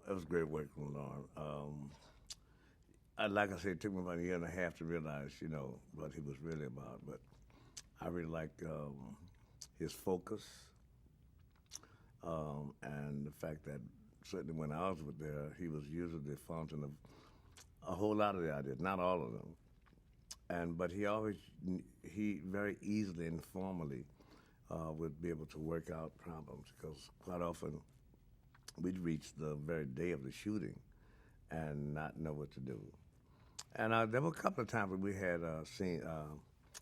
it was great working with Lorne. Like I said, it took me about a year and a half to realize, what he was really about. But I really liked his focus and the fact that certainly when I was with there, he was usually the fountain of a whole lot of the ideas, not all of them. But he very easily and formally would be able to work out problems because quite often we'd reach the very day of the shooting and not know what to do. And there were a couple of times when we had seen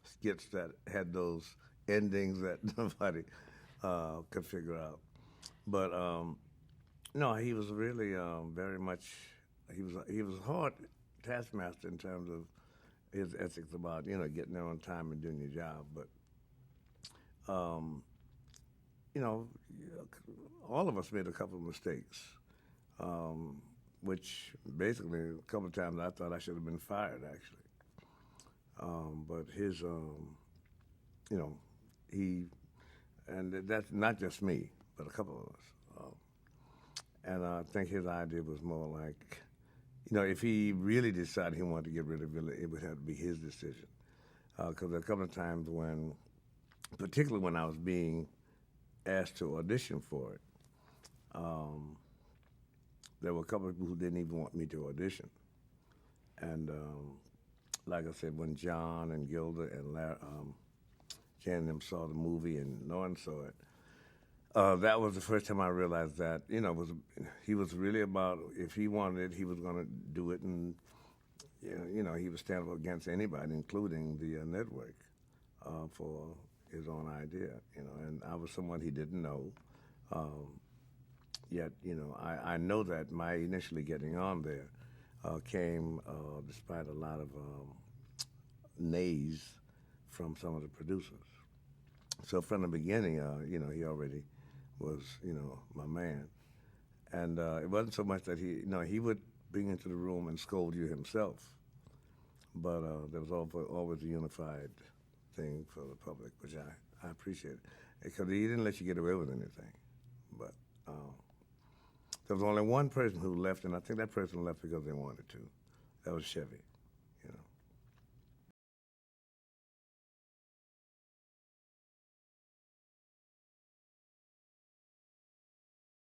skits that had those endings that nobody could figure out. But no, he was really very much. He was a hard taskmaster in terms of his ethics about getting there on time and doing your job. But um, you know, all of us made a couple of mistakes, which basically a couple of times I thought I should have been fired actually. But you know, he, and that's not just me, but a couple of us. And I think his idea was more like, if he really decided he wanted to get rid of Villa, it would have to be his decision. Because a couple of times particularly when I was being asked to audition for it, um, there were a couple of people who didn't even want me to audition. And like I said, when John and Gilda and Jan and them saw the movie and Lorne saw it, that was the first time I realized that he was really about if he wanted it, he was going to do it, and he would stand up against anybody, including the network, for his own idea. And I was someone he didn't know. Yet, I know that my initially getting on there came despite a lot of nays from some of the producers. So from the beginning, he already was, my man. And it wasn't so much that he would bring into the room and scold you himself, but there was always a unified thing for the public, which I appreciated. Because he didn't let you get away with anything. But there was only one person who left, and I think that person left because they wanted to. That was Chevy,